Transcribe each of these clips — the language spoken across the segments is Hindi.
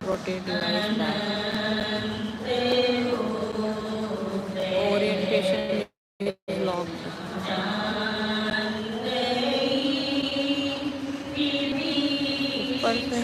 rotate device back. Orientation is locked. ऊपर से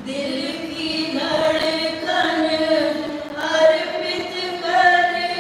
दिल की धड़कन अर्पित कर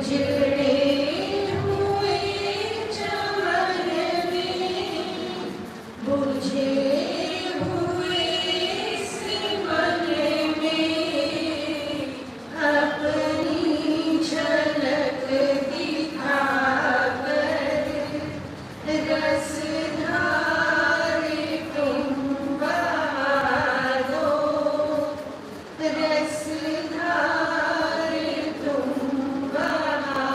उजड़े हुए चमन में बुझे हुए सिमन में अपनी झलक दिखाकर रस धारे तुम बहा दो, रस धारे तुम बहा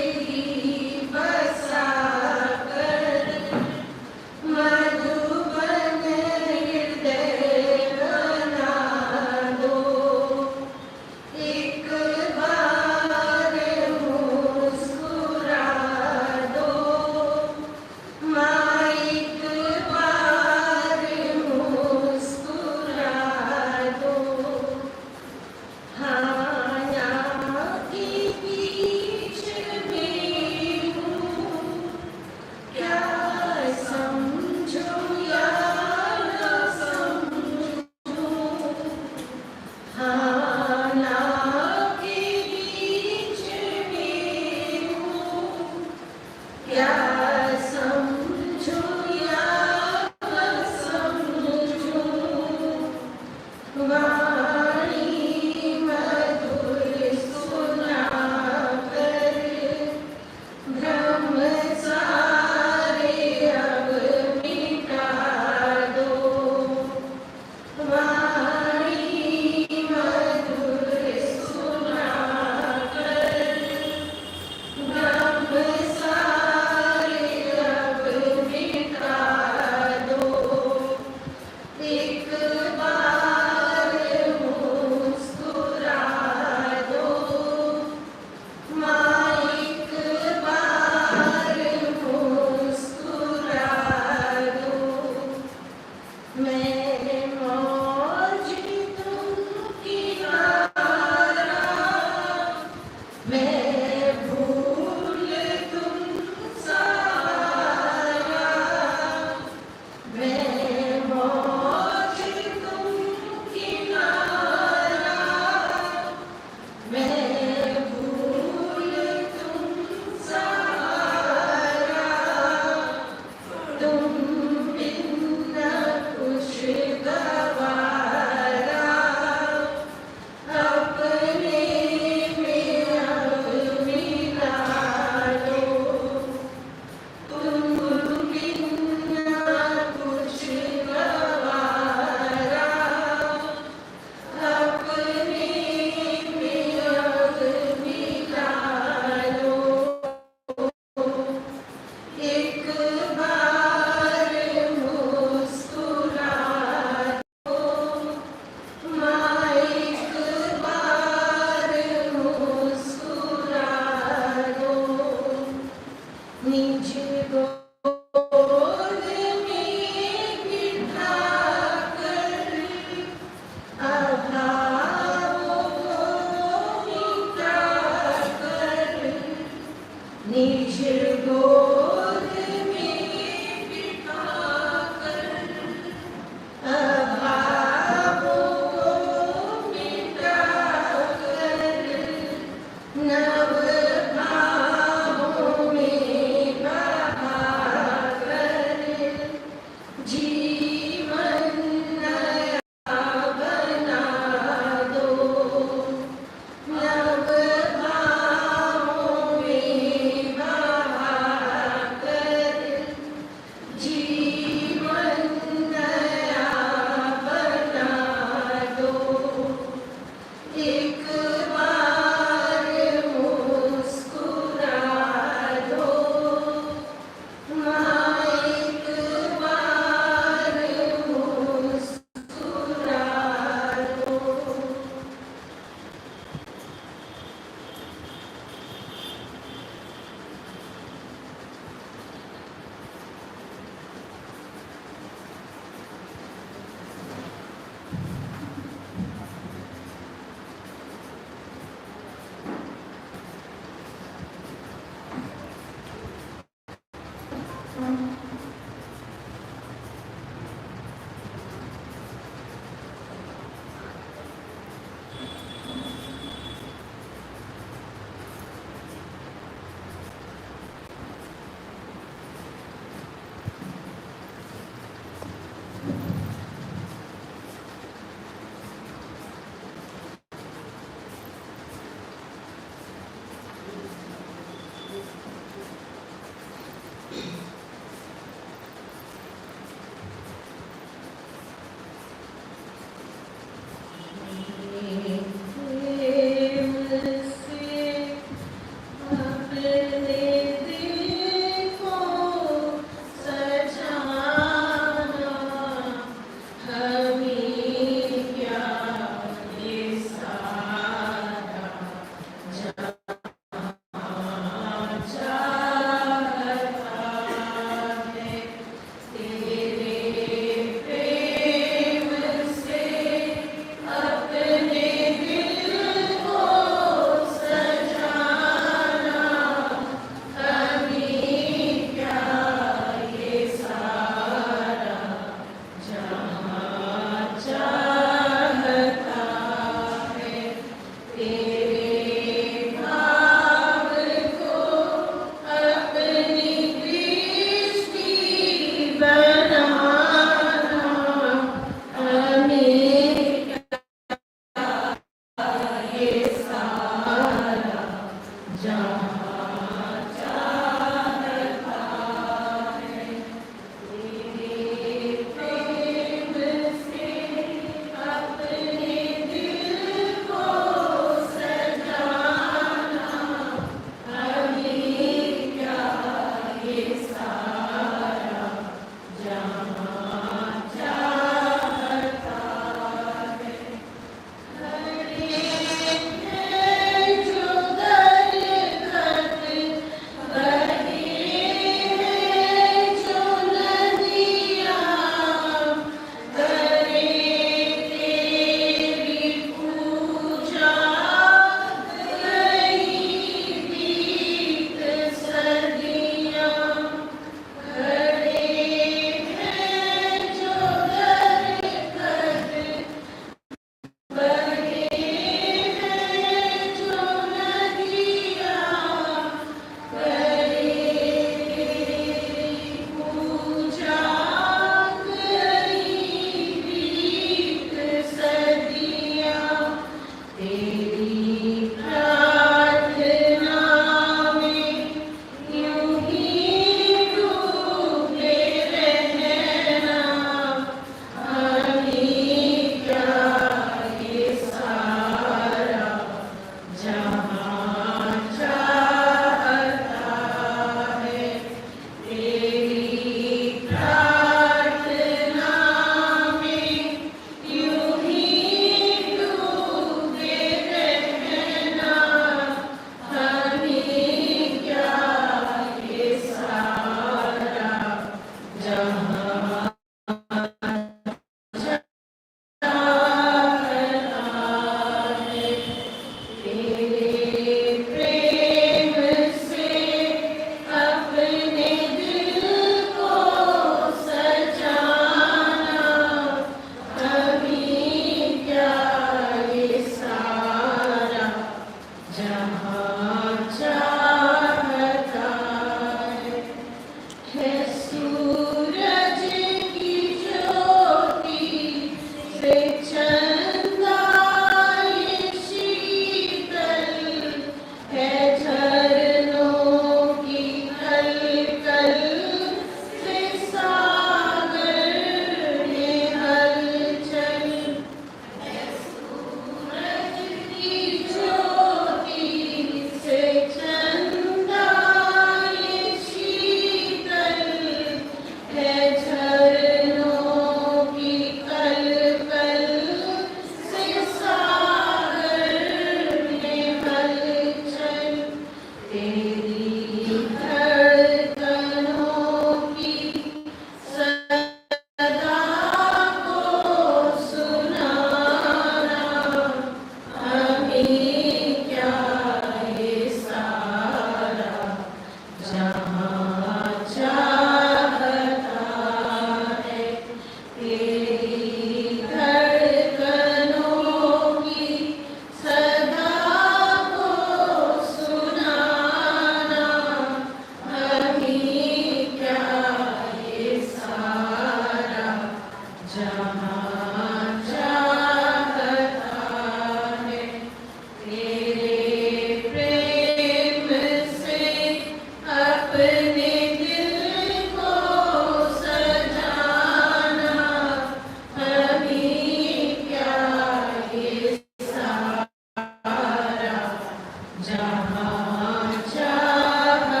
जहाँ चाहता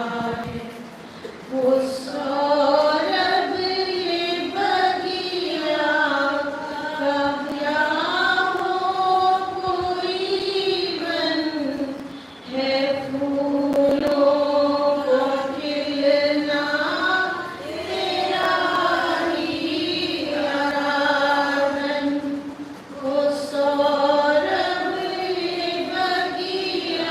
है वो सौरभ ये बगिया कब यहाँ हो कोई बन है फूलों का खिलना तेरा ही आराधन वो सौरभ ये बगिया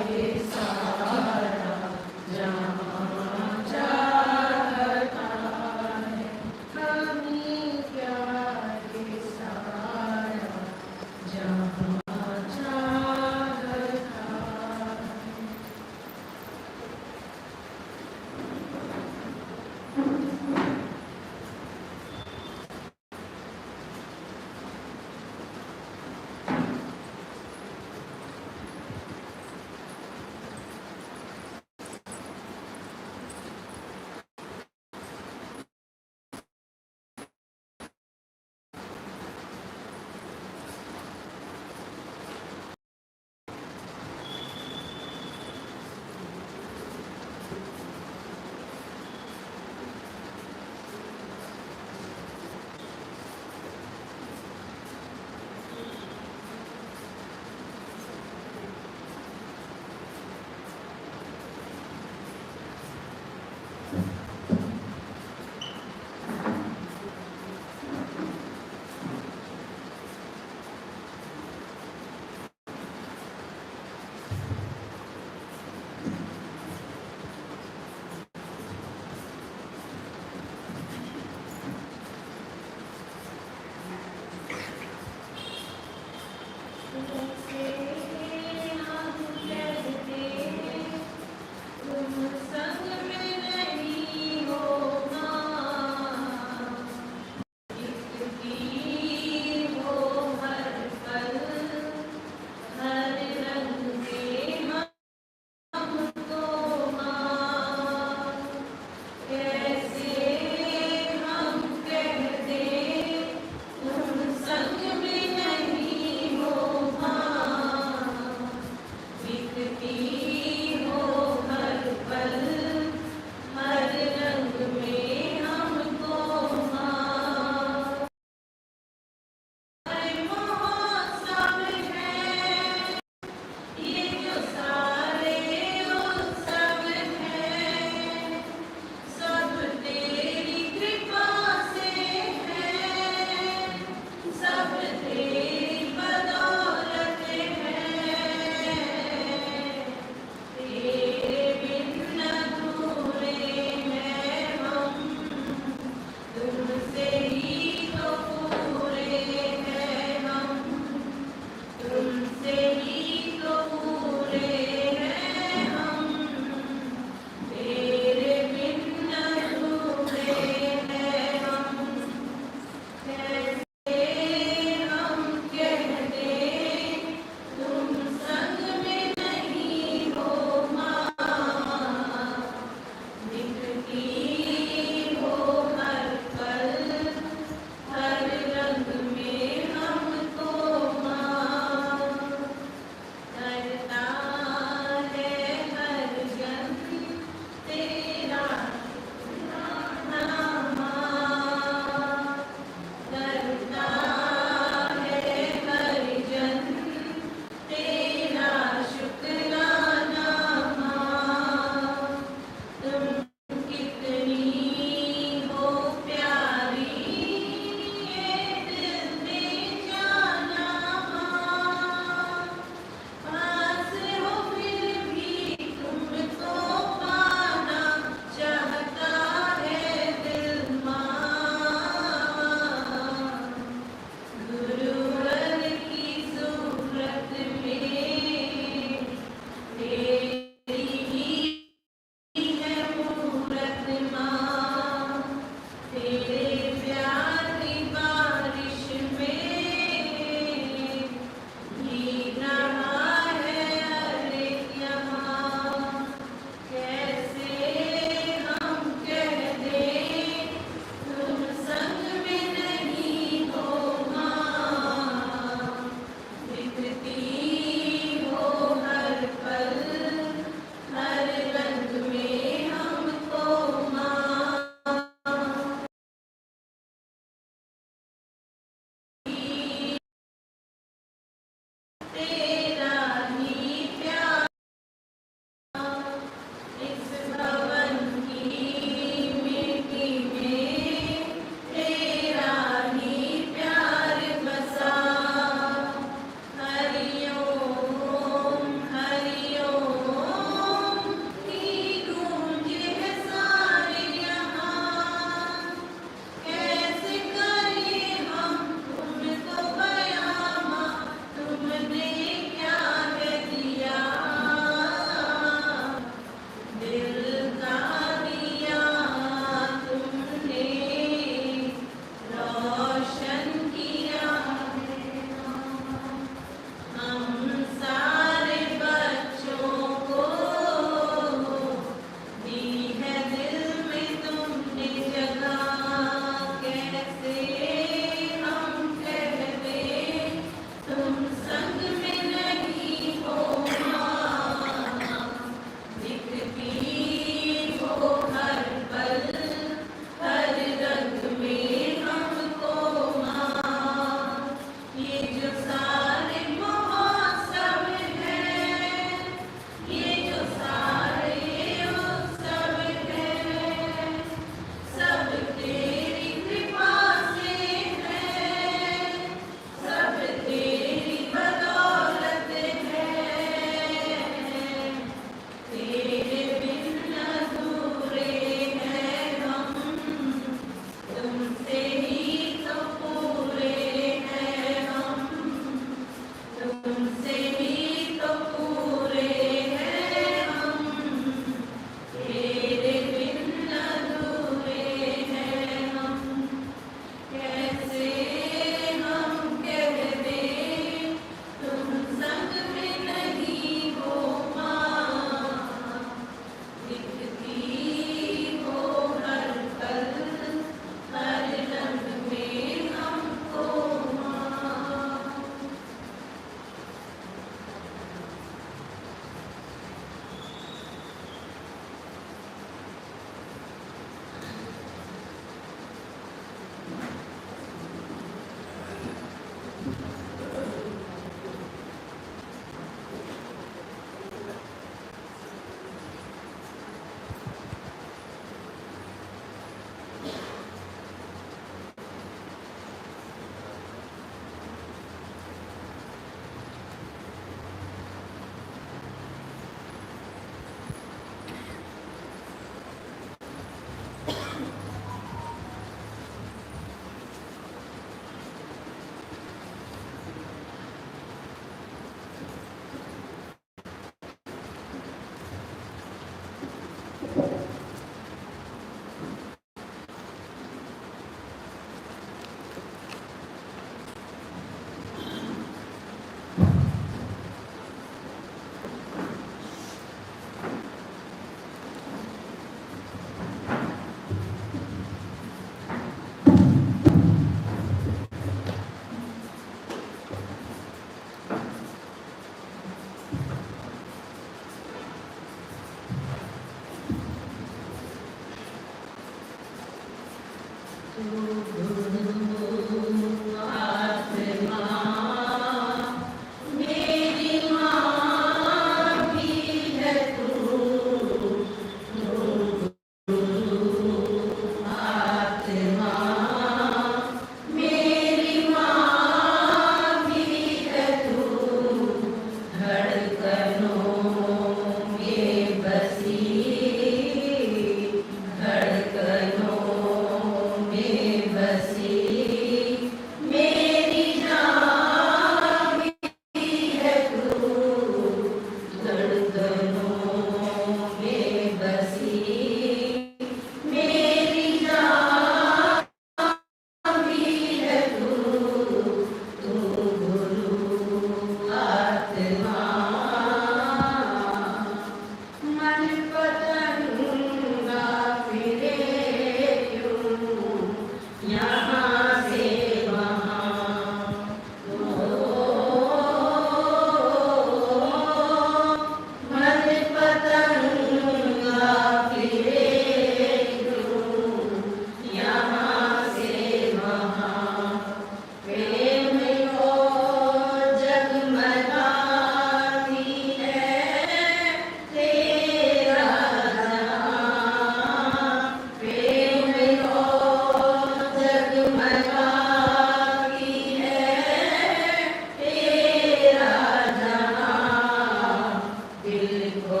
मेरी माँ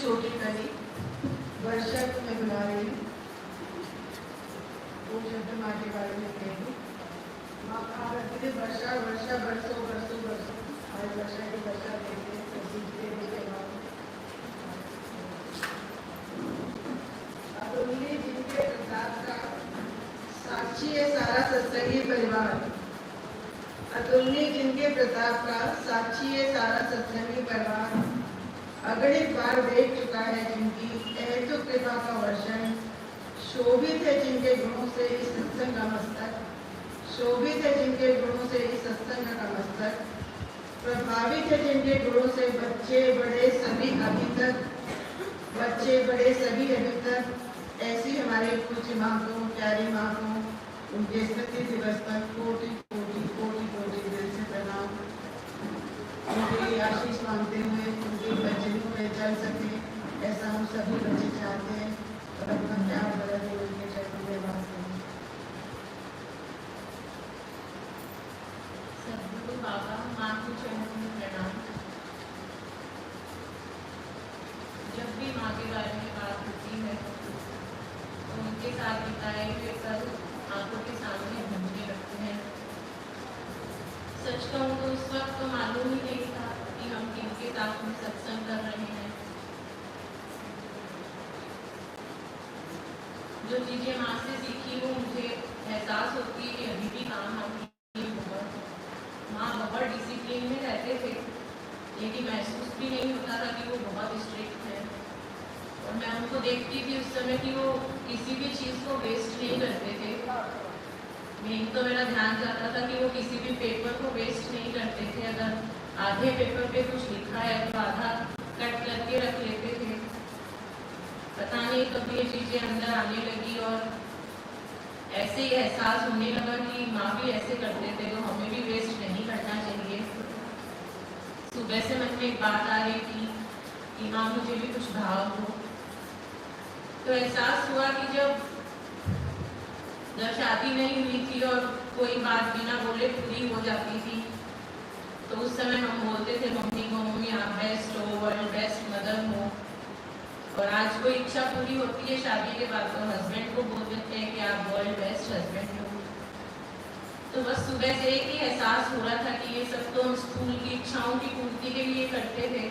छोटी कली वर्षा को मैं बुला रही हूँ। वो शब्द माँ के बारे में कहेगी। माँ कहा करती थी वर्षा वर्षा बरसों बरसों बरसों। आज वर्षा की वर्षा देखते हैं तो सीखते देखे अतुल्य जिनके प्रताप का साक्षी है सारा सत्संगी परिवार। अतुल्य जिनके प्रताप का साक्षी है सारा सत्संगी परिवार। अगणित बार देख चुका है जिनकी अहेतु कृपा का वर्षण। शोभित है जिनके गुणों से इस सत्संग का मस्तक। शोभित है जिनके गुणों से इस सत्संग का मस्तक। प्रभावित है जिनके गुणों से बच्चे बड़े सभी अभी तक। बच्चे बड़े सभी अभी तक। ऐसी हमारे पूज्य माँ को प्यारी माँ को उनके स्मृति दिवस पर कोटि कोटि कोटि कोटि दिल से प्रणाम। उनके आशीष मांगते हुए उनके बच्चों में चल सके ऐसा हम सभी बच्चे चाहते हैं और अपना प्यार बदल के उनके चरणों में वास करें। सद्गुरु बाबा माँ के चरणों में प्रणाम। जब भी माँ के बारे में बात होती है तो उनके साथ बिताए हुए पल आंखों के सामने घूमने लगते हैं। सच कहूँ तो उस वक्त तो मालूम ही नहीं था कि हम किनके साथ में सत्संग कर रहे हैं। जो चीजें माँ से सीखी वो मुझे एहसास होती है कि अभी भी काम आती है। माँ बहुत डिसिप्लिन में रहते थे लेकिन महसूस भी नहीं होता था कि वो बहुत स्ट्रिक्ट है। और मैं उनको देखती थी उस समय कि वो किसी भी चीज़ को वेस्ट नहीं करते थे। मेन तो मेरा ध्यान जाता था कि वो किसी भी पेपर को वेस्ट नहीं करते थे। अगर आधे पेपर पे कुछ लिखा है तो आधा कट करके रख लेते थे। पता नहीं कब ये चीज़ें अंदर आने लगी और ऐसे ही एहसास होने लगा कि माँ भी ऐसे करते थे तो हमें भी वेस्ट नहीं करना चाहिए। सुबह से मन में एक बात आ रही थी कि माँ मुझे भी कुछ भाव हो। तो एहसास हुआ कि जब शादी नहीं हुई थी और कोई बात बिना बोले पूरी हो जाती थी तो उस समय हम बोलते थे मम्मी को, मम्मी आप बेस्ट हो, वर्ल्ड बेस्ट मदर हो। और आज कोई इच्छा पूरी होती है शादी के बाद तो हस्बैंड को बोल देते हैं कि आप वर्ल्ड बेस्ट हस्बैंड हो। तो बस सुबह से एक ही एहसास हो रहा था कि ये सब तो हम स्थूल की इच्छाओं की पूर्ति के लिए करते थे,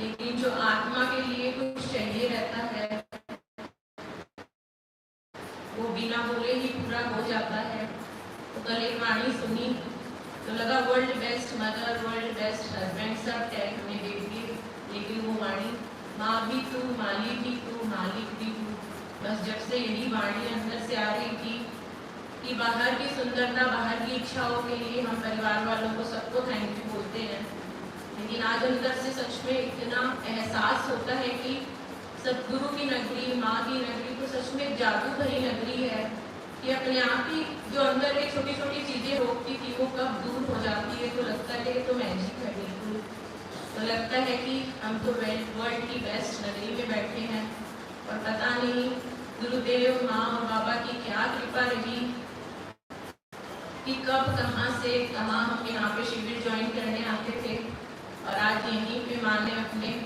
लेकिन जो आत्मा के लिए कुछ चाहिए रहता है वो बिना बोले ही पूरा हो जाता है। तो कल एक वाणी सुनी तो लगा world best mother, world best husband सब टैग हमें दे दिए, लेकिन वो वाणी माँ भी तू, माली भी तू, मालिक भी तू। बस जब से यही वाणी अंदर से आ रही थी कि बाहर की सुंदरता, बाहर की इच्छाओं के लिए हम परिवार वालों को सबको थैंक यू बोलते हैं, लेकिन आज अंदर से सच में इतना एहसास होता है कि सतगुरु की नगरी, माँ की नगरी तो सच में जादू भरी नगरी है कि अपने आप ही जो अंदर एक छोटी छोटी चीज़ें रोकती थी वो कब दूर हो जाती है। तो लगता है कि तो मैजिक है बिल्कुल। तो लगता है कि हम तो वर्ल्ड की बेस्ट नगरी में बैठे हैं और पता नहीं गुरुदेव, माँ और बाबा की क्या कृपा रही कि कब कहाँ से कहाँ हम यहाँ पे शिविर ज्वाइन करने आते थे और आज यहीं पे माँ ने अपने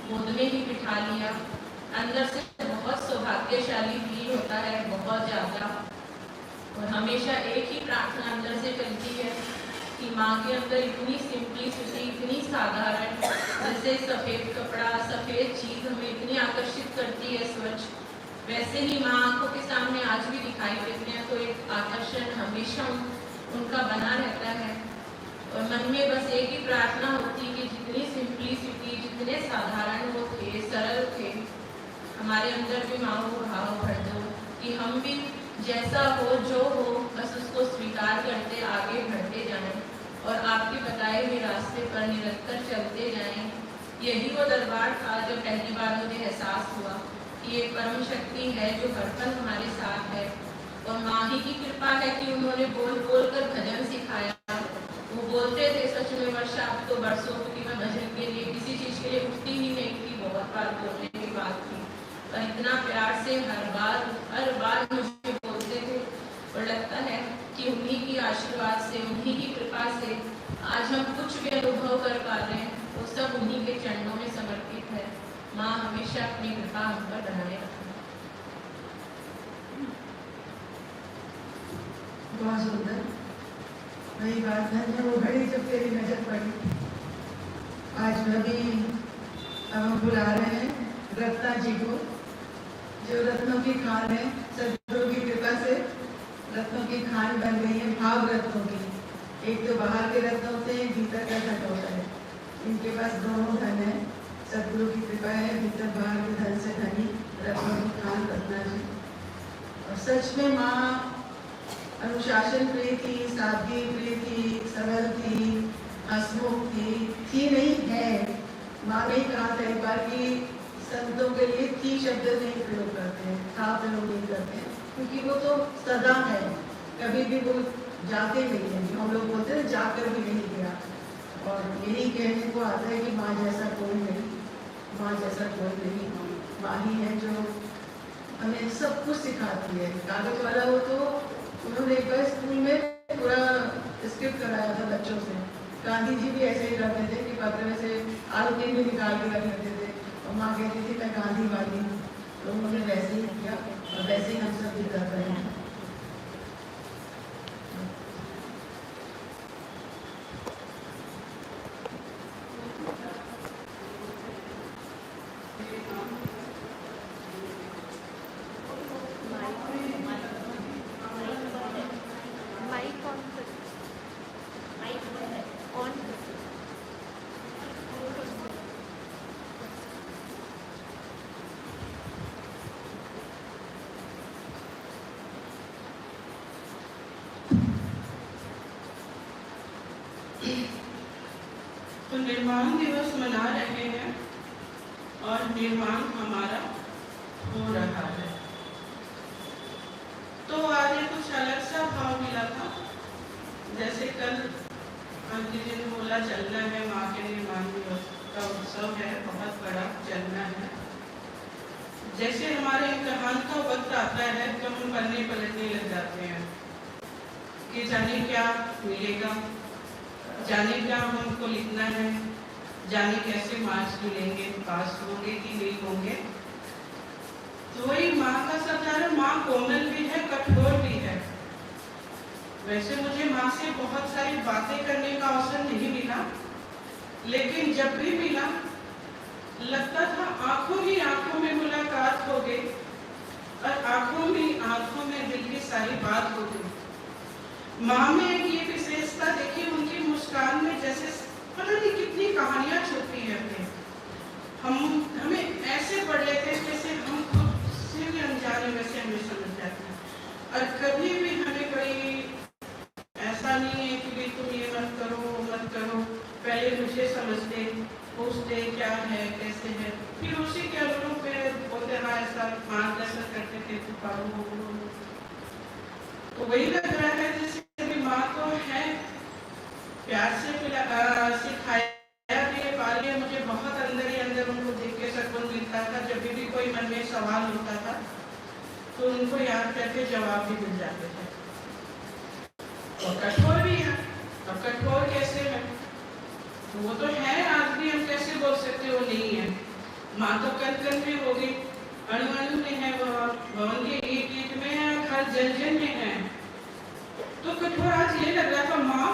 गोद में ही बिठा लिया। अंदर से बहुत सौभाग्यशाली फील होता है, बहुत ज़्यादा। और हमेशा एक ही प्रार्थना अंदर से चलती है कि माँ के अंदर इतनी सिंपलिसिटी, इतनी साधारण, जैसे सफ़ेद कपड़ा, सफ़ेद चीज़ हमें इतनी आकर्षित करती है स्वच्छ, वैसे ही माँ आंखों के सामने आज भी दिखाई देते हैं। तो एक आकर्षण हमेशा उनका बना रहता है और मन में बस एक ही प्रार्थना होती कि जितनी सिंपलिसिटी, जितने साधारण वो थे, सरल थे, हमारे अंदर भी माँ वो भाव भर दो कि हम भी जैसा हो जो हो बस उसको स्वीकार करते आगे बढ़ते जाएं और आपके बताए हुए रास्ते पर निरंतर चलते जाएं। यही वो दरबार था जब पहली बार मुझे एहसास हुआ कि एक परम शक्ति है जो हर पल हमारे साथ है और माँ ही की कृपा है कि उन्होंने बोल बोल कर भजन सिखाया। वो बोलते थे सच में वर्षा अब तो बरसों की मैं भजन के लिए किसी चीज़ के लिए उठती ही नहीं थी, बहुत बार बोलने की बात थी, पर इतना प्यार से हर बार मुझे बोलते थे और लगता है कि उन्हीं की आशीर्वाद से, उन्हीं की कृपा से आज हम कुछ भी अनुभव कर पा रहे हैं वो सब उन्हीं के चरणों में समर्पित माँ हमेशा अपनी कृपा हम पर बनाए रखना। बहुत सुंदर। वही बात है जो वो घड़ी जब तेरी नजर पड़ी। आज भी हम बुला रहे हैं रत्ना जी को, जो रत्नों की खान है। सदगुरु की कृपा से रत्नों की खान बन गई है, भाव रत्नों की। एक तो बाहर के रत्न होते हैं, भीतर का धन होता है। इनके पास दोनों धन है। सदगुरु की कृपा है, भीतर बाहर के धन से धनी रत्नों की खान रत्ना जी। और सच में माँ अनुशासन प्रिय थी, सादगी प्रिय थी, सरल थी, हंसमुख थी नहीं है। माँ ने कहा था एक बार कि संतों के लिए थी शब्द नहीं प्रयोग करते हैं, था प्रयोग नहीं करते हैं, क्योंकि वो तो सदा है, कभी भी वो जाते नहीं है। हम लोग बोलते हैं जाकर भी नहीं गया। और यही कहने को आता है कि माँ जैसा कोई नहीं, माँ जैसा कोई नहीं। माँ ही है जो हमें सब कुछ सिखाती है। कागज वाला हो तो उन्होंने एक बार स्कूल में पूरा स्क्रिप्ट कराया था बच्चों से। गांधी जी भी ऐसे ही करते थे कि पत्र में से आलू भी निकाल के रख लेते थे और माँ कहती थी मैं गांधीवादी हूँ। तो उन्होंने वैसे ही किया और वैसे ही हम सब भी कर रहे हैं। तो निर्माण दिवस मना रहे हैं और निर्माण हमारा हो रहा है। तो आज कुछ अलग सा भाव मिला था। जैसे कल अंकित ने बोला चलना है, माँ के निर्माण दिवस का उत्सव है, बहुत बड़ा चलना है। जैसे हमारे इम्तिहान का वक्त आता है तो हम पढ़ने पलटने लग जाते हैं कि जाने क्या मिलेगा, जाने क्या हमको लिखना है, जाने कैसे मार्क्स मिलेंगे, पास होंगे कि नहीं होंगे। तो वही माँ का सत्कार है। माँ कोमल भी है, कठोर भी है। वैसे मुझे माँ से बहुत सारी बातें करने का अवसर नहीं मिला, लेकिन जब भी मिला लगता था आंखों ही आंखों में मुलाकात हो गई और आंखों में दिल की सारी बात हो गई। माँ में एक ये विशेषता देखी, उनकी मुस्कान में जैसे पता नहीं कितनी कहानियां छुपी है। हमें ऐसे पढ़ लेते हैं जैसे हम खुद से भी अनजाने वैसे हमें समझ जाते हैं। और कभी भी हमें कोई ऐसा नहीं है कि भी तुम ये मत करो, पहले मुझे समझते, पूछते क्या है कैसे है, फिर उसी के अनुरूप बोलते हाँ ऐसा मार्गदर्शन करते थे तो पारो। तो वही लग रहा है जैसे माँ तो है, प्यार से सिखाया भी पालिए। मुझे बहुत अंदर ही अंदर उनको देख के सकून मिलता था। जब भी कोई मन में सवाल होता था तो उनको याद करके जवाब भी मिल जाते थे। और कठोर भी है। और कठोर कैसे है? वो तो है, आज भी हम कैसे बोल सकते वो नहीं है। माँ तो कण कण में होगी, अणु अणु में है, भवन के ईंट ईंट में है, हर जन जन में है। तो कठोर आज ये लग रहा था माँ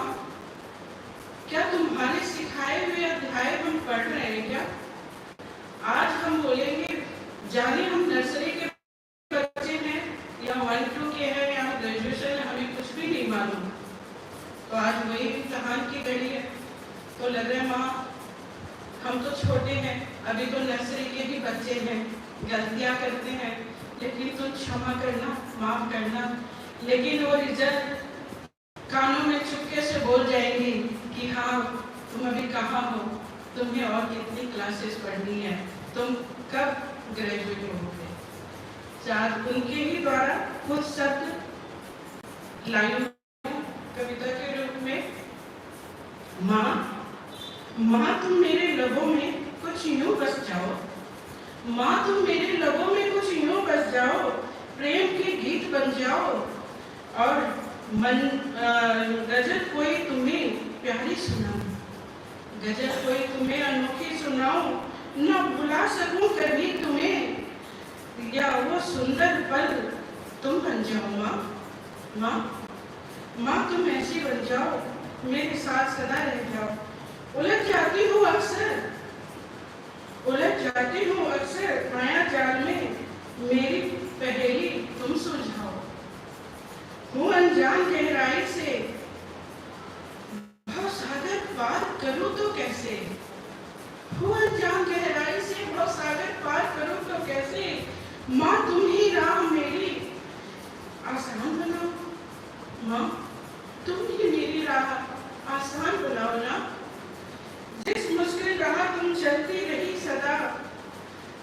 क्या तुम्हारे सिखाए हुए अध्याय हम पढ़ रहे हैं क्या? आज हम बोलेंगे जाने हम नर्सरी के बच्चे हैं या 1-2 के हैं या ग्रेजुएशन है, हमें कुछ भी नहीं मालूम। तो आज वही इम्तिहान की घड़ी है। तो लग रहा है माँ हम तो छोटे हैं, अभी तो नर्सरी के भी बच्चे हैं, गलतियां करते हैं, लेकिन तुम क्षमा करना, माफ करना। लेकिन वो रिजल्ट कानों में चुपके से बोल जाएंगी कि हाँ तुम अभी कहाँ हो, तुम्हें और कितनी क्लासेस पढ़नी है, तुम कब ग्रेजुएट होगे। चार उनके ही द्वारा कुछ शब्द लाइन कविता के रूप में, माँ तुम मेरे लबों में कुछ यूं बस जाओ, माँ तुम मेरे लबों में कुछ यूं बस जाओ, प्रेम के गीत बन जाओ और गजल कोई तुम्हें प्यारी सुनाओ, गजल कोई तुम्हें अनोखी सुनाओ न भुला सकूं कभी तुम्हें, या वो सुंदर पल तुम बन जाओ माँ। माँ माँ तुम ऐसी बन जाओ, मेरे साथ सदा रह जाओ। उलझ जाती हूँ अक्सर, उलझ जाती हूँ अक्सर माया जाल में, मेरी पहेली तुम सुलझाओ। हूँ अनजान गहराई से, भव सागर पार करूँ तो कैसे। हूँ अनजान गहराई से, भव सागर पार करूँ तो कैसे। माँ तुम ही राह मेरी आसान बनाओ। माँ तुम ही मेरी राह आसान बनाओ ना। जिस मुश्किल राह तुम चलती रही सदा,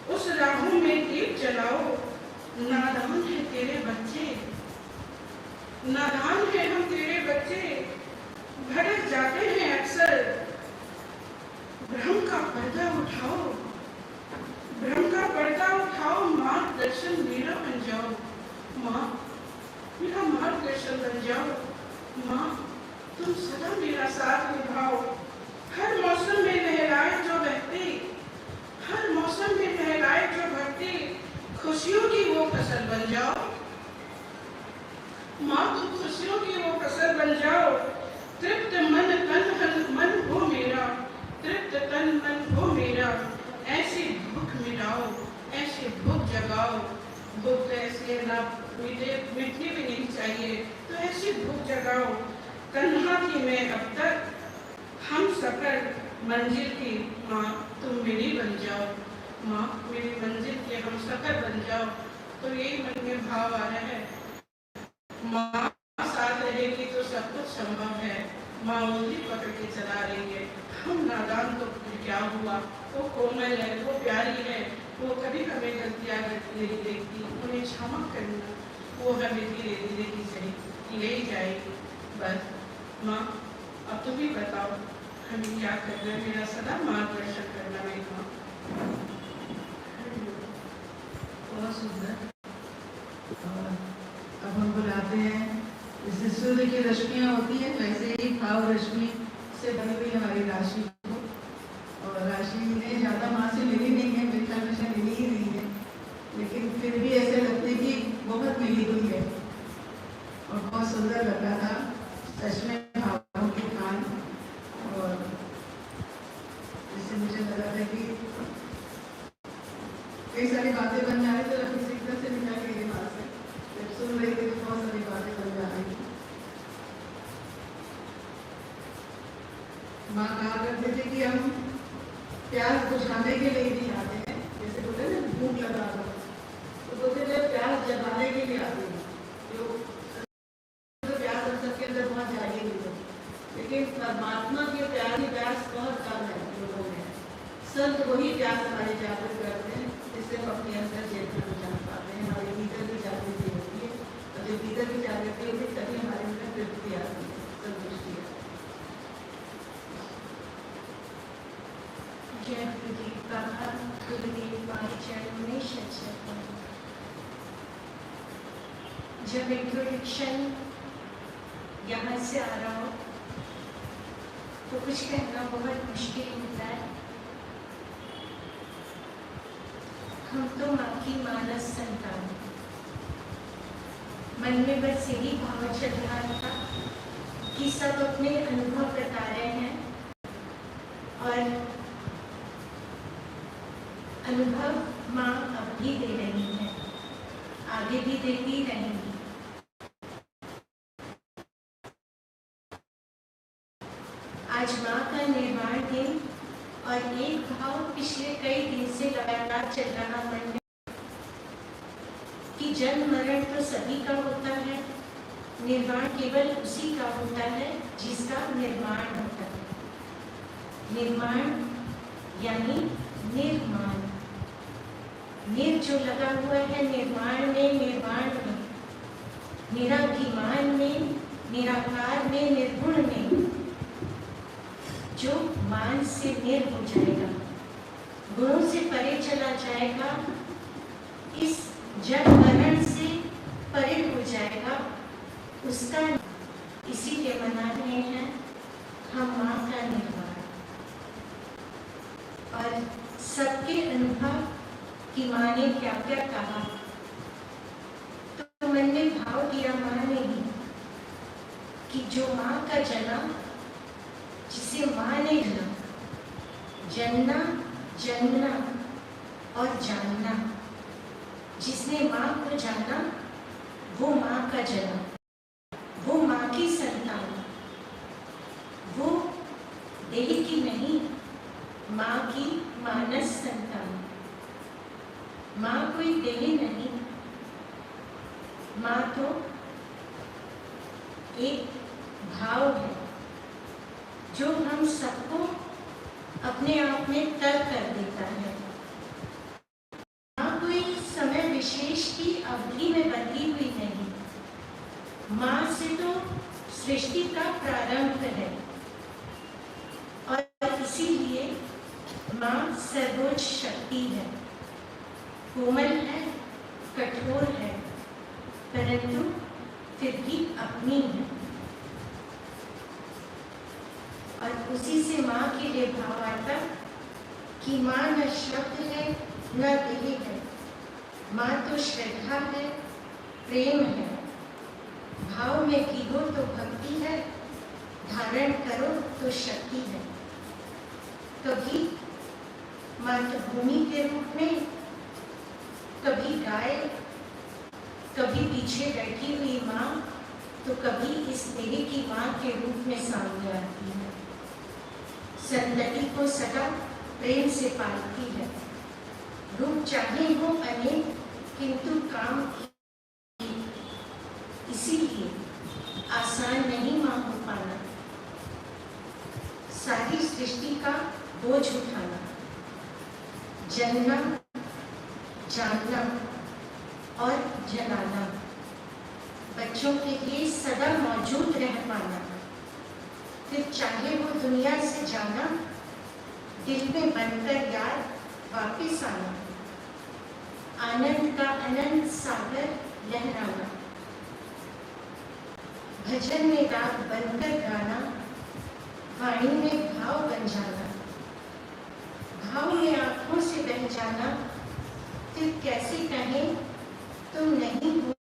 उस राहों में दीप जलाओ। नादान है तेरे बच्चे, नादान है हम तेरे बच्चे, भटक जाते हैं अक्सर। भ्रम का पर्दा उठाओ, भ्रम का पर्दा उठाओ, मार्गदर्शन मेरा बन जाओ। माँ मेरा मार्गदर्शन बन जाओ। माँ तुम सदा मेरा साथ निभाओ। हर मौसम में लहराए जो बहती, हर मौसम में लहराए जो बहती, खुशियों की वो फसल बन जाओ। माँ तुम खुशियों की वो फसल बन जाओ। तृप्त मन तन मन हो मेरा, तृप्त तन मन हो मेरा। ऐसी भूख मिटाओ, ऐसी भूख जगाओ। भूख तो ऐसे ना मिटनी भी नहीं चाहिए, तो ऐसी भूख जगाओ। तन्हा थी मैं अब तक, हम सफर मंजिल की, माँ तुम मेरी बन जाओ। माँ मेरी मंजिल के हम सफर बन जाओ। तो यही मन में भाव आ रहा है। माँ साथ रहेगी तो सब कुछ संभव है। माँ उंगली पकड़ के चला रही है। हम नादान तो क्या हुआ, वो कोमल है, वो प्यारी है, वो कभी हमें गलतियाँ करती नहीं देखती, उन्हें क्षमा करना, वो हमें धीरे धीरे ही सही ले जाएगी। बस माँ अब तुम ही बताओ हमें क्या करना है। मेरा सदा मार्गदर्शन करना मेरी माँ। बहुत सुंदर। और अब हम बुलाते हैं, जैसे सूर्य की रश्मियाँ होती है वैसे ही भाव रश्मि से बनी हुई हमारी राशि को। और राशि ने ज़्यादा माँ से मिली नहीं है, मेरे ख्याल में शायद मिली ही नहीं है, लेकिन फिर भी ऐसे लगता है कि बहुत मिली हुई है। और बहुत सुंदर लग रहा था सच में भावों के खान। और इससे मुझे लगा था कि कई सारी बातें बन जा रही थी, तो किसी तरह से निकाल गई बात से जब सुन रही थी तो बहुत सारी बातें बन जा रही थी। माँ कहा करते थे कि हम प्यास बुझाने के लिए नहीं आते हैं, जैसे बोलते हैं भूख लगा दो, तो बोलते थे प्यास जगाने के लिए आते हैं। जो प्यास हम सबके अंदर बहुत जागी हुई है, लेकिन परमात्मा के प्यार की प्यास बहुत कम है लोगों में। संत वही प्यास हमारे जागृत करते हैं, जिससे हम अपने अंदर चेतना को जान पाते हैं। हमारे भीतर की जागृति होती है, और जब भीतर की जागृति होती है तभी हमारे अंदर तृप्ति आती है, संतुष्टि आती है। जय गुरुदेव बाबा, गुरुदेव हमारे चरणों में शत जब इंट्रोडक्शन यहाँ से आ रहा हो तो कुछ कहना बहुत मुश्किल होता है। हम तो माँ की मानस संतान, मन में बस यही भाव चल रहा था कि सब अपने अनुभव बता रहे हैं और अनुभव माँ अब भी दे रही है, आगे भी देती रहेंगी। आज माँ का निर्वाण दिन और एक भाव पिछले कई दिन से लगातार चल रहा मन में कि जन्म मरण तो सभी का होता है, निर्वाण केवल उसी का होता है जिसका निर्माण होता है। निर्माण यानी निर्माण, निर जो लगा हुआ है निर्माण में, निर्वाण में, निराभिमान में, निराकार में, निर्गुण में, जो मान से निर हो जाएगा, गुणों से परे चला जाएगा, इस जड़ मरण से परे हो जाएगा, उसका इसीलिए मना रहे हैं हम माँ का निर्वाण। और सबके अनुभव कि माँ ने क्या क्या कहा, तो मन में भाव दिया माँ ने ही कि जो माँ का जन्म, जिसे माँ ने जानना, जानना और जानना, जिसने माँ को जाना वो माँ का जन्म, वो माँ की संतान, वो देह की नहीं, माँ की मानस संतान। माँ कोई देह नहीं, माँ तो एक भाव है जो हम सबको अपने आप में तर कर देता है। माँ कोई समय विशेष की अवधि में बंधी हुई नहीं, माँ से तो सृष्टि का प्रारंभ है और इसीलिए माँ सर्वोच्च शक्ति है, कोमल है, कठोर है, परंतु फिर भी अपनी है। और उसी से माँ के लिए भाव आता कि माँ न शब्द है न देह है, माँ तो श्रद्धा है, प्रेम है, भाव में गिरो तो भक्ति है, धारण करो तो शक्ति है। कभी मातृभूमि के रूप में, कभी गाय, कभी पीछे बैठी हुई माँ, तो कभी इस देह की माँ के रूप में सामने आती है। संतति को सदा प्रेम से पालती है, रूप चाहे हो अनेक किंतु काम एक, इसीलिए आसान नहीं माँ को पाना, सारी सृष्टि का बोझ उठाना, जन्ना, जानना और जलाना, बच्चों के लिए सदा मौजूद रह पाना, फिर चाहे वो दुनिया से जाना, दिल में बनकर याद वापिस आना, आनंद का अनंत सागर लहराना, भजन में राग बनकर गाना, वाणी में भाव बन जाना, भाव में आंखों से बह जाना, फिर कैसे कहें तुम नहीं हो,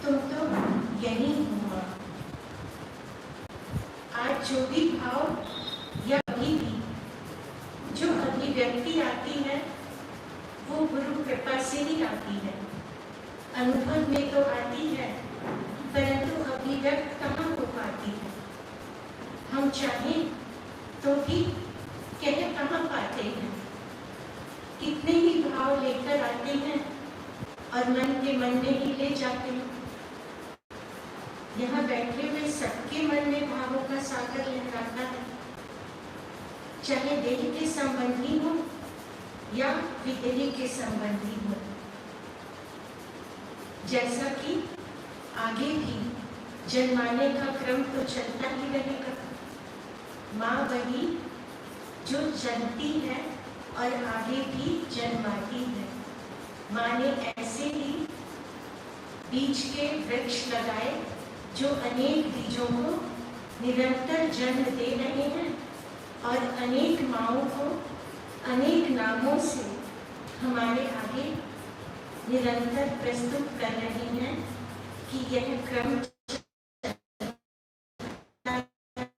तुम तो यही हो माँ। आज जो भी भाव या अभी भी जो अभिव्यक्ति आती है वो गुरु कृपा से ही आती है, अनुभव में तो आती है, परंतु अभिव्यक्त कहाँ हो पाती है। हम चाहें तो भी कह कहाँ पाते हैं, कितने ही भाव लेकर आते हैं और मन के मन में ही ले जाते हैं। यहाँ बैठे हुए सबके मन में भावों का सागर लहराता है, चाहे देह के संबंधी हो या विदेह के संबंधी हो। जैसा कि आगे भी जन्माने का क्रम तो चलता ही रहेगा, माँ वही जो जन्मती है और आगे भी जन्माती है। माँ ने ऐसे ही बीज के वृक्ष लगाए जो अनेक बीजों को निरंतर जन्म दे रहे हैं और अनेक माँओं को अनेक नामों से हमारे आगे निरंतर प्रस्तुत कर रहे हैं कि यह क्रम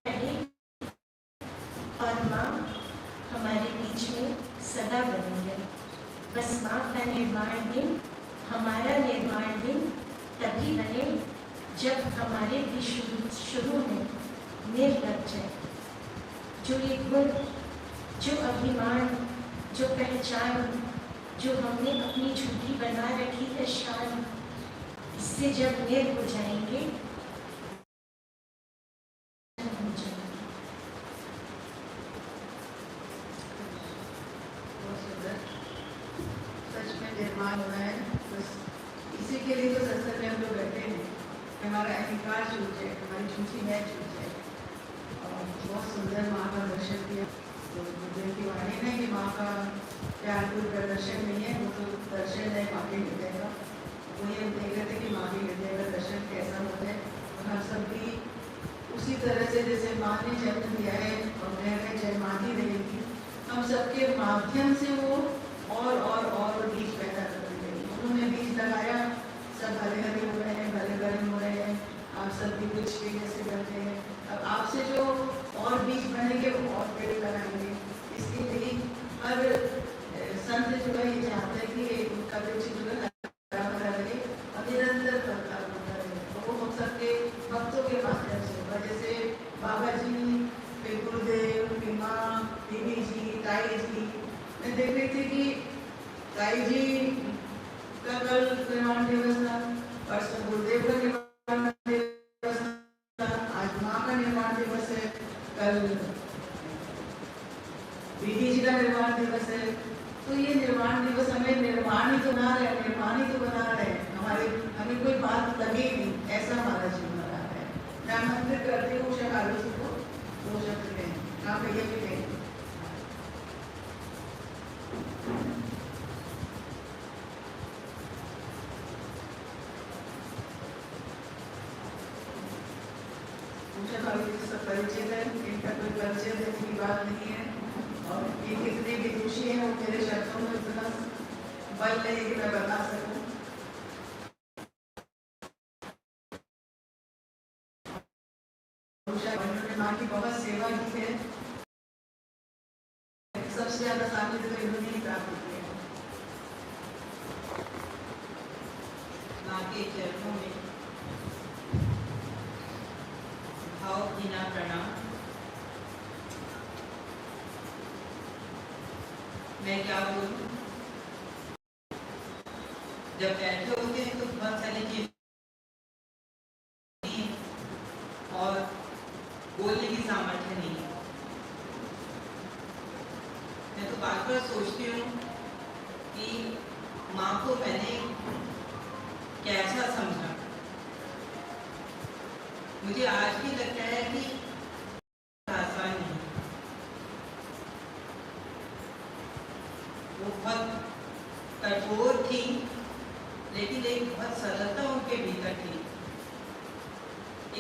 रहे और माँ हमारे बीच में सदा बनी रहे। बस माँ का निर्माण दिन, हमारा निर्माण दिन तभी बने जब हमारे भी शुरू में निर् लग जाए। जो ये गुण, जो अभिमान, जो पहचान, जो हमने अपनी झूठी बना रखी है शान, इससे जब निर् हो जाएंगे निर्माण हुआ है। बस इसी के लिए तो सत्संग में हम लोग बैठे हैं, हमारा अहंकार छूट जाए, हमारी झूठी मैं छूट जाए। और बहुत सुंदर माँ का दर्शन किया। तो गुरुदेव की वाणी है कि माँ का प्यार कोई प्रदर्शन नहीं है, वो तो दर्शन है माँ के हृदय का। वही हम देख रहे थे कि माँ के हृदय का दर्शन कैसा होता है। और हम सब भी उसी तरह से जैसे माँ ने जन्म दिया है और वह जन्माती रहेगी, हम सबके माध्यम से वो और बीज पैदा कर गई। उन्होंने बीज लगाया, सब हरे हरे हो रहे हैं, भरे भरे हो रहे हैं। आप सब भी कुछ भी जैसे करते हैं। अब आपसे जो और बीज बनेंगे वो और पेड़ लगाएंगे। इसके लिए हर संत जो है ये चाहते हैं कि उनका वृक्ष जो है हरा भरा रहे और निरंतर फलदार होता रहे। तो वो हम सबके भक्तों के माध्यम से होगा। जैसे बाबा जी, गुरुदेव, उनकी माँ, दीदी जी, ताई जी, मैं देख रही थी कि ताई जी का कल निर्माण दिवस था, परसों गुरुदेव का निर्माण दिवस था, आज माँ का निर्माण दिवस है, कल दीदी जी का निर्माण दिवस है। तो ये निर्माण दिवस हमें निर्माण ही तो ना रहे, निर्माण ही तो बना रहे हमारे, हमें कोई बात लगे नहीं, ऐसा हमारा जीवन रहा है। मैं आमंत्रित करती हूँ श्रद्धालु जी को, दो शब्द कहें, हाँ भैया भी कहें। सब परिचित है, इनका कोई परिचय देने की बात नहीं है। और ये कितने विदुषी हैं, वो मेरे शब्दों में इतना बल नहीं कि मैं बता सकूं। उन्होंने माँ की बहुत सेवा की है, सबसे ज्यादा सानिध्य तो इन्होंने ही प्राप्त किया है। माँ के चरणों में भावभीना प्रणाम। मैं क्या बोलूं, जब बैठे होते हैं तो बहुत सारी चीजें और बोलने की सामर्थ्य नहीं है। मैं तो बार बार सोचती हूँ कि माँ को मैंने कैसा समझा। मुझे आज भी लगता है कि आसान नहीं, वो बहुत कठोर थी, लेकिन एक बहुत सरलता उनके भीतर थी,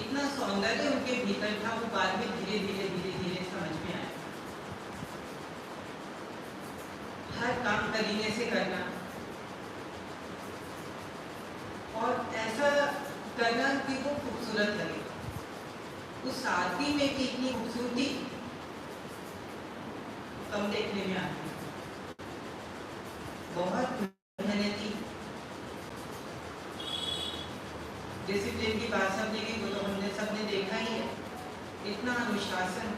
इतना सौंदर्य उनके भीतर था, वो बाद में धीरे धीरे समझ में आया। हर काम करीने से करना और ऐसा करना कि वो खूबसूरत लगे। उस सादगी में भी इतनी खूबसूरती कम देखने में आती। बहुत मेहनती, डिसिप्लिन की बात समझे कि वो तो हमने सबने देखा ही है। इतना अनुशासन,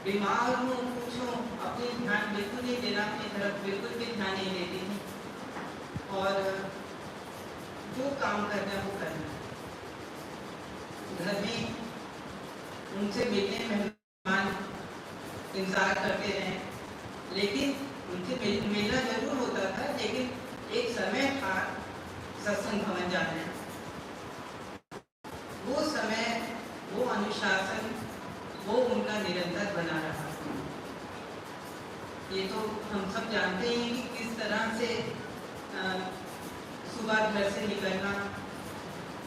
बीमार हूँ पूछो, अपने ध्यान बिल्कुल नहीं देना, अपनी तरफ बिल्कुल भी ध्यान नहीं देती थी और जो काम करना है वो करना। घर में उनसे मिलने मेहमान इंतजार करते रहे, लेकिन उनसे मिलना जरूर होता था, लेकिन एक समय था सत्संग भवन जाना। वो समय, वो अनुशासन, वो उनका निरंतर बना रहा। ये तो हम सब जानते हैं कि किस तरह से सुबह घर से निकलना,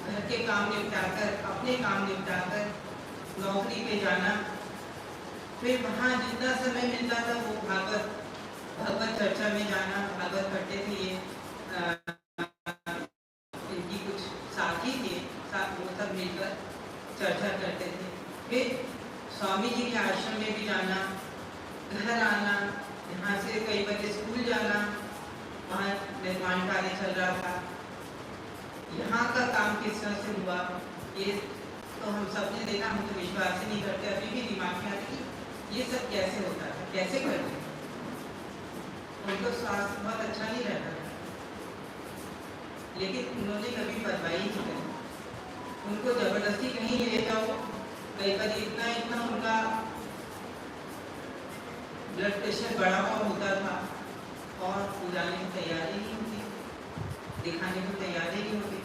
घर के काम निपटाकर, अपने काम निपटाकर नौकरी पे जाना, फिर वहाँ जितना समय मिलता था वो भागवत चर्चा में जाना। भागवत पढ़ते थे, ये इनकी कुछ साथी थे, साथ वो सब मिलकर चर्चा करते थे। फिर स्वामी जी के आश्रम में भी जाना, घर आना, यहाँ से कई बजे स्कूल जाना, वहाँ निर्माण कार्य चल रहा था। यहाँ का काम किस तरह से हुआ ये तो हम सब ने देखा, हम तो विश्वास ही नहीं करते। अभी भी दिमाग में आती कि ये सब कैसे होता है, कैसे करते। उनको स्वास्थ्य बहुत अच्छा नहीं रहता था, लेकिन उन्होंने कभी परवाही नहीं करी। उनको जबरदस्ती कहीं ले जाओ, कई बार इतना उनका ब्लड प्रेशर बढ़ा हुआ होता था और जाने की तैयारी नहीं होती, दिखाने की तैयारी नहीं होती।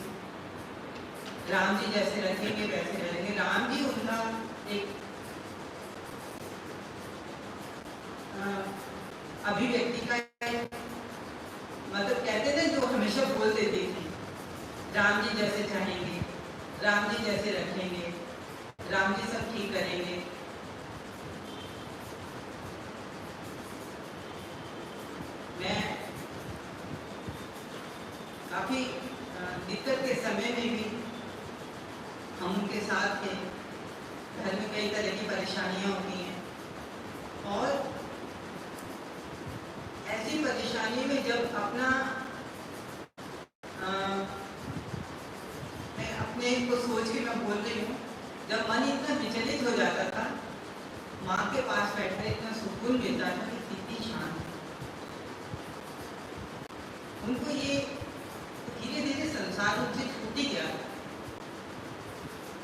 राम जी जैसे रखेंगे वैसे रहेंगे। राम जी उनका एक अभिव्यक्ति का मतलब कहते थे, जो हमेशा बोल देती थी, राम जी जैसे चाहेंगे, राम जी जैसे रखेंगे, राम जी सब ठीक करेंगे। काफ़ी दिक्कत के समय में भी हम उनके साथ थे। घर में कई तरह की परेशानियां होती हैं और ऐसी परेशानी में जब अपना मैं अपने को सोच के मैं बोल रही हूँ, जब मन इतना विचलित हो जाता था, माँ के पास बैठकर इतना सुकून मिलता था कि कितनी शांत। उनको ये धीरे धीरे संसार उनसे छूट ही गया।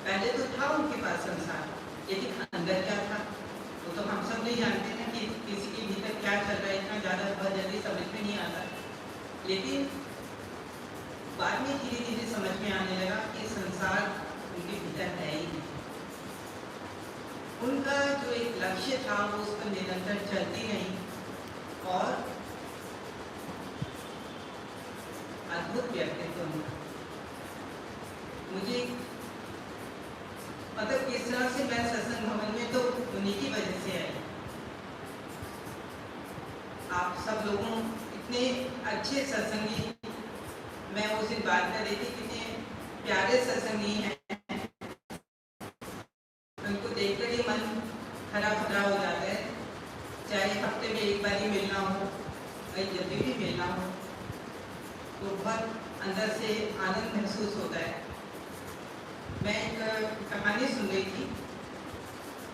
पहले तो था उनके पास संसार, लेकिन अंदर क्या था वो तो हम सब नहीं जानते ना कि किसी के भीतर क्या चल रहा है। इतना ज़्यादा बहुत जल्दी समझ में नहीं आता, लेकिन बाद में धीरे धीरे समझ में आने लगा कि संसार उनके भीतर है ही नहीं। उनका जो एक लक्ष्य था वो उस पर निरंतर चलती रही और अद्भुत व्यक्तित्व उनका। मुझे मतलब किस तरह से मैं सत्संग भवन में तो उन्हीं की वजह से आई। आप सब लोगों इतने अच्छे सत्संगी, मैं उस दिन बात कर रही थी, कितने प्यारे सत्संगी हैं, उनको देखकर ही मन हरा भरा हो जाता है। चाहे हफ्ते में एक बार ही मिलना हो, कहीं जब भी मिलना हो, तो बहुत अंदर से आनंद महसूस होता है। मैं एक कहानी सुन रही थी,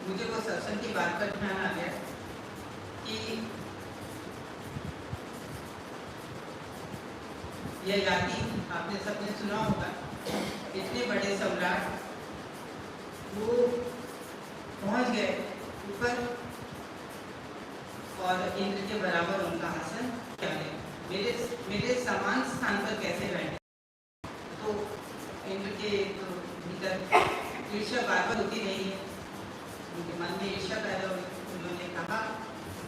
मुझे वो सत्संग की बात पर ध्यान आ गया कि यह यादी आपने सबने सुना होगा, इतने बड़े सम्राट वो पहुंच गए ऊपर और इंद्र के बराबर उनका आसन क्या है, मेरे समान स्थान पर कैसे बैठे। तो इंद्र के तो भीतर ईर्ष्या बार बार होती नहीं है, उनके मन में ईर्ष्या पैदा हुई। उन्होंने कहा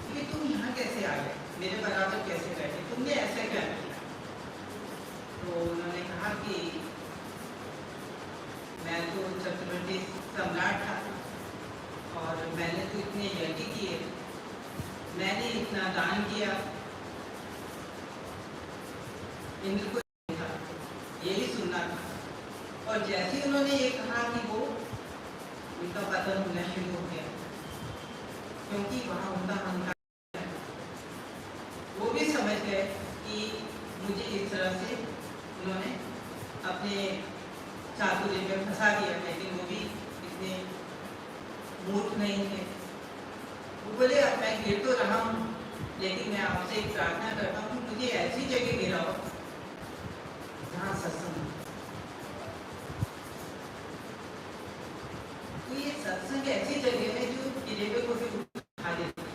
कि तुम यहाँ कैसे आ गए, मेरे बराबर कैसे बैठे, तुमने ऐसा क्या किया। तो उन्होंने कहा कि मैं तो चक्रवर्ती सम्राट था और मैंने तो इतने यज्ञ किए, मैंने इतना दान किया, इंद्र को था यही सुनना था। और जैसे ही उन्होंने ये कहा कि वो उनका पतन होना शुरू हो गया, क्योंकि वहाँ उनका अहंकार है। वो भी समझ गए कि मुझे इस तरह से उन्होंने अपने चातुर्य में फंसा दिया, लेकिन वो भी इतने मूर्ख नहीं थे। वो बोले अब मैं गिर तो रहा हूँ, लेकिन मैं आपसे एक प्रार्थना करता हूँ, मुझे ऐसी जगह गिराओ जहाँ सत्संग। तो ये सत्संग ऐसी जगह है जो गिरे हुए को भी उठा देती है।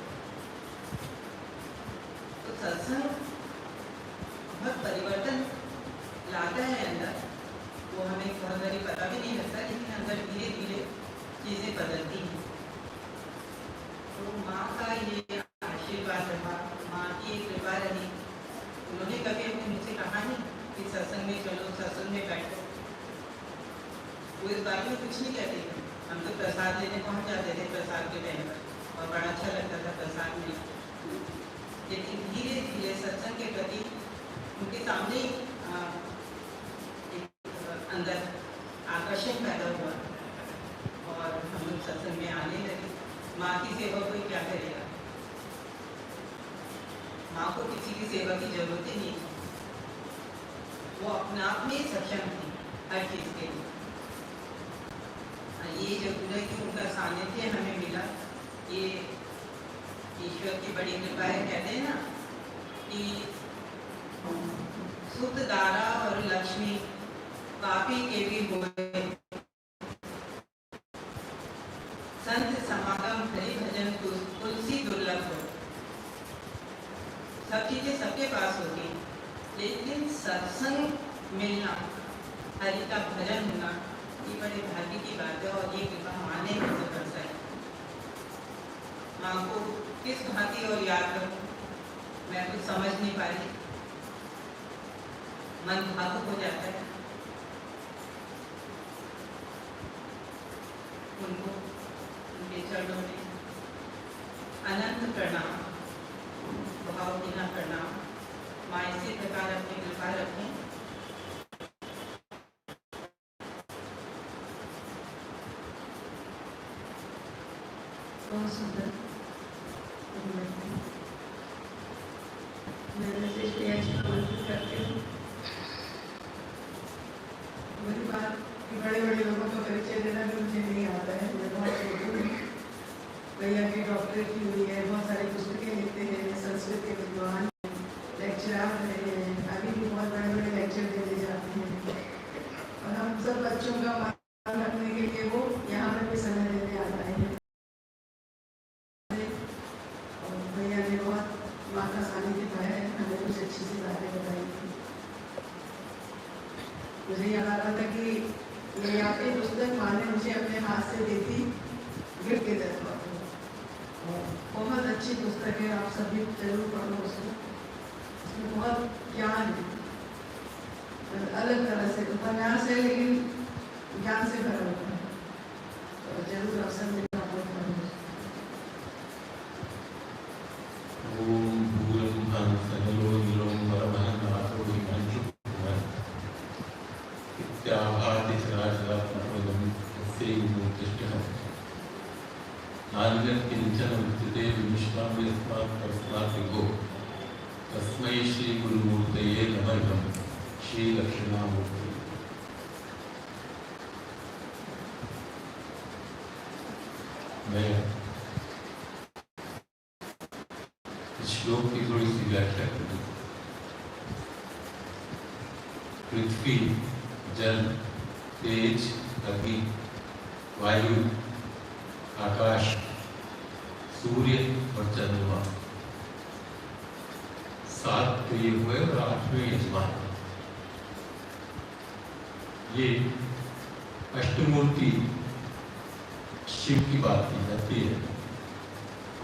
तो सत्संग बहुत परिवर्तन लाता है अंदर, वो हमें बहुत बारी पता भी नहीं लगता, लेकिन अंदर धीरे धीरे चीज़ें बदलती हैं। तो माँ का ये आशीर्वाद रहा, माँ की कृपा रही। उन्होंने कभी अपने मुझसे कहा नहीं कि सत्संग में चलो, सत्संग में बैठो। वो इस बारे में कुछ नहीं कहते थे। हम तो प्रसाद लेने पहुँच जाते थे प्रसाद के टाइम पर, और बड़ा अच्छा लगता था प्रसाद में। लेकिन धीरे धीरे सत्संग के प्रति उनके सामने अंदर आकर्षण पैदा हुआ और हम लोग सत्संग में आने लगे। माँ की सेवा कोई क्या करेगा, माँ को किसी की सेवा की जरूरत ही नहीं, वो अपने आप में सक्षम थी हर चीज़ के लिए। ये जरूर है कि उनका सानिध्य हमें मिला, ये ईश्वर की बड़ी कृपा है। कहते हैं ना कि सुत दारा और लक्ष्मी पापी के भी हुए, संत समागम हरि भजन तुलसी दुर्लभ हो। सब चीजें सबके पास होती, लेकिन सत्संग मिलना, हरि का भजन होना, ये बड़े भाग्य की बात है। और ये कृपा माँ ने मुझे बरसाई। माँ को किस भांति और याद करूँ, मैं कुछ समझ नहीं पा रही, मन भावुक हो जाता है। उनको उनके चरणों में अनंत प्रणाम, भावहीना प्रणाम। माँ इसी प्रकार अपनी कृपा रखें बहुत सुंदर। मैंने से स्टेज करती हूँ। वही बात कि बड़े बड़े लोगों का परिचय देना भी मुझे नहीं आता है। मैं बहुत छोटी हूँ। भैया की डॉक्टरेट की हुई है, बहुत सारी पुस्तकें लिखते हैं, संस्कृत के विद्वान हैं, लेक्चरार रहे हैं, अभी भी बहुत बड़े बड़े लेक्चर देने जाते हैं। और हम सब बच्चों का मान रखने के लिए वो यहाँ पर भी समय देने आ रहे हैं। और भैया ने बहुत माँ का सानिध्य पाया है, हमें कुछ अच्छी सी बातें बताई थी। मुझे याद आ रहा था कि ये आपकी पुस्तक माँ ने मुझे अपने हाथ से दी थी गिफ्ट के तौर पर। बहुत अच्छी पुस्तक है, आप सभी जरूर पढ़ो उसको। उसमें बहुत ज्ञान है, अलग तरह से उपन्यास है लेकिन ज्ञान से भरा हुआ है। तो जरूर अवसर मिलेगा तो पढ़ो। ओम भूर्भुवः सर्वो निरोम परमहंसो हिमांशुकुमार इत्याभाति चराचरात्मकं तस्यैवोत्तिष्ठः नान्यत् किंचन विद्यते विनिष्टां यस्मात् परस्मात्विको तस्मै श्री गुरुमूर्तये नमः। श्री दक्षिणामूर्ति। मैं श्लोक की थोड़ी सी व्याख्या करूँ। पृथ्वी, जल, तेज, अग्नि, वायु, आकाश, सूर्य और चंद्रमा, 7 तो ये हुए और 8वें यजमान। ये अष्टमूर्ति शिव की बात की जाती है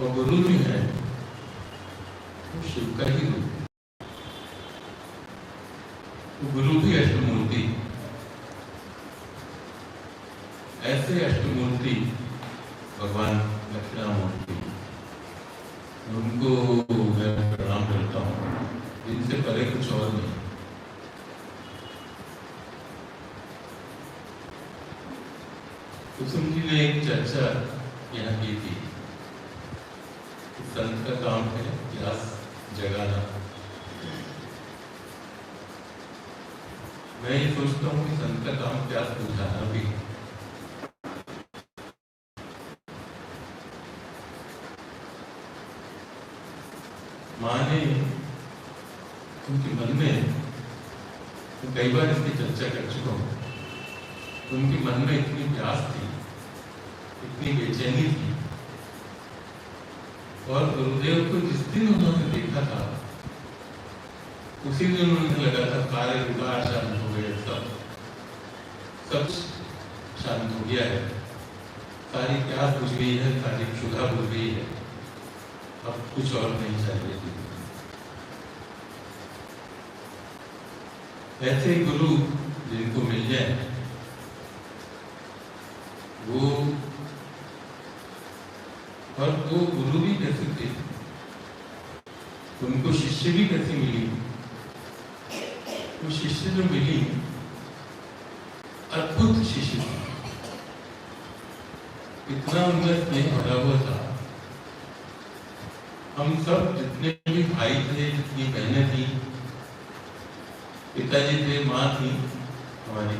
और गुरु जो है वो शिव का ही रूप है। तो गुरु भी अष्टमूर्ति, ऐसे अष्टमूर्ति भगवान दक्षिणामूर्ति, उनको मैं प्रणाम करता हूँ। इनसे परे कुछ और नहीं। कुसुम जी ने एक चर्चा यहाँ की थी। संत का काम है प्यास जगाना। मैं ये सोचता हूँ कि संत का काम प्यास बुझाना भी है। माँ ने उनके मन में, कई बार इसकी चर्चा कर चुका हूँ, उनके मन में इतनी प्यास थी, इतनी बेचैनी थी, और गुरुदेव को जिस दिन उन्होंने देखा था उसी दिन उन्हें लगा था सारे विकार शांत हो गए, सब शांत हो गया है, सारी प्यास बुझ गई है, सारी क्षुधा बुझ गई है, अब कुछ और नहीं चाहिए। ऐसे गुरु जिनको मिल जाए वो, और वो गुरु भी कैसे थे, उनको शिष्य भी कैसे मिली। वो शिष्य जो मिली अद्भुत शिष्य थी, इतना उनका स्नेह भरा हुआ था। हम सब जितने भी भाई थे, जितनी बहनें थी, पिताजी थे, माँ थी हमारी,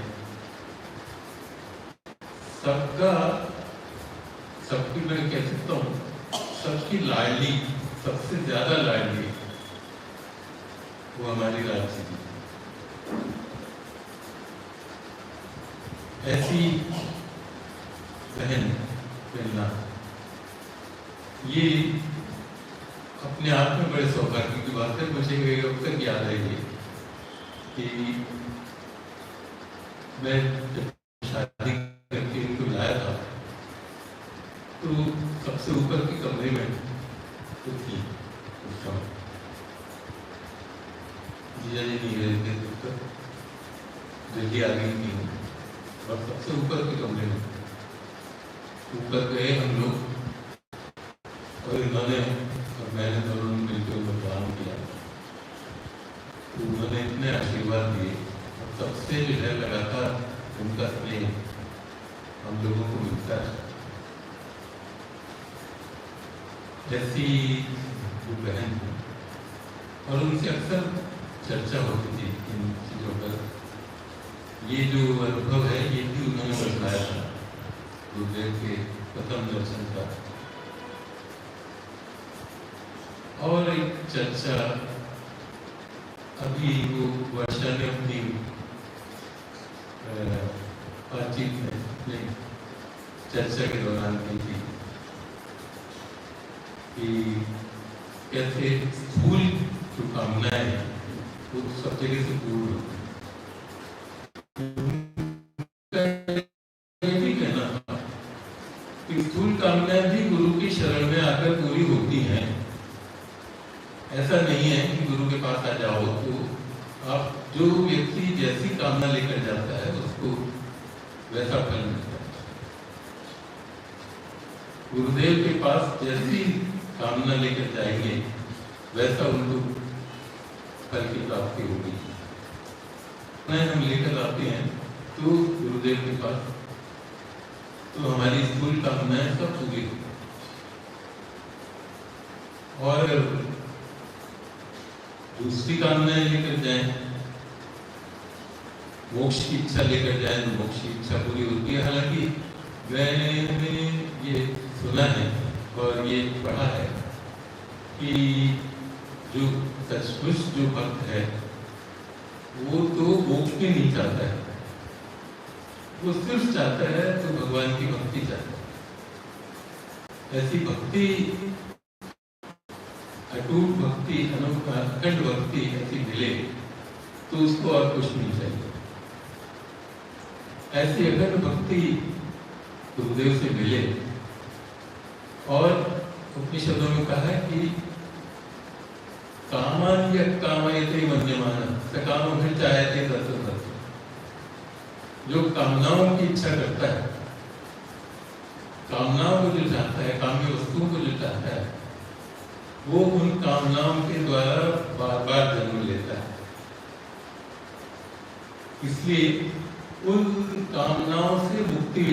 सबकी मैं कह सकता हूँ, सबकी लाडली, सबसे ज्यादा लाडली वो हमारी राजी थी। ऐसी बहन मिलना ये अपने आप में बड़े सौभाग्य की बात है। मुझे अब तक याद है ये कि मैं जब शादी करके इनको लाया था तो सबसे ऊपर के कमरे में तो थी उस समय, जीजा जी नहीं गए थे तब तक, जल्दी आ गई थी, और सबसे ऊपर के कमरे में ऊपर गए हम लोग, और इन्होंने और मैंने दोनों मिलकर उनको प्रणाम किया। तो उन्होंने इतने आशीर्वाद दिए, और सबसे जो है लगातार उनका स्नेह हम लोगों को मिलता है। जैसी जो बहन है और उनसे अक्सर चर्चा होती थी इन चीज़ों पर। ये जो अनुभव है ये भी उन्होंने बताया था गुरुदेव के प्रथम दर्शन का। और एक चर्चा अभी वो वर्षा ने अपनी बातचीत में चर्चा के दौरान की थी कि कैसे स्थूल जो कामनाएं हैं वो सब जगह से दूर होती हैं। ये भी कहना था कि स्थूल कामनाएं भी गुरु की शरण में आकर पूरी होती हैं। ऐसा नहीं है कि गुरु के पास आ जाओ तो आप जो व्यक्ति जैसी कामना लेकर जाता है उसको वैसा फल मिलता है। गुरुदेव के पास जैसी कामना लेकर जाएंगे वैसा उनको फल की प्राप्ति होगी। हम लेकर आते हैं तो गुरुदेव के पास तो हमारी स्थूल कामनाएं सब पूरी होती और दूसरी कामनाएं लेकर जाएं, मोक्ष की इच्छा लेकर जाएं तो मोक्ष की इच्छा पूरी होती है। हालांकि मैंने ये सुना है और ये पढ़ा है कि जो सचमुच जो भक्त है वो तो मोक्ष भी नहीं चाहता है, वो सिर्फ चाहता है तो भगवान की भक्ति चाहता है। ऐसी भक्ति, अटूट भक्ति, अखंड भक्ति ऐसी मिले तो उसको और कुछ नहीं चाहिए। ऐसी अखंड भक्ति गुरुदेव से मिले और उपनिषदों में कहा है कि कामान्य कामयते मन्यमाना सकाम फिर चाहते तत्व। जो कामनाओं की इच्छा करता है, कामनाओं को जो चाहता है, काम्य वस्तुओं को जो चाहता है, वो उन कामनाओं के द्वारा बार बार जन्म लेता है। इसलिए उन कामनाओं से मुक्ति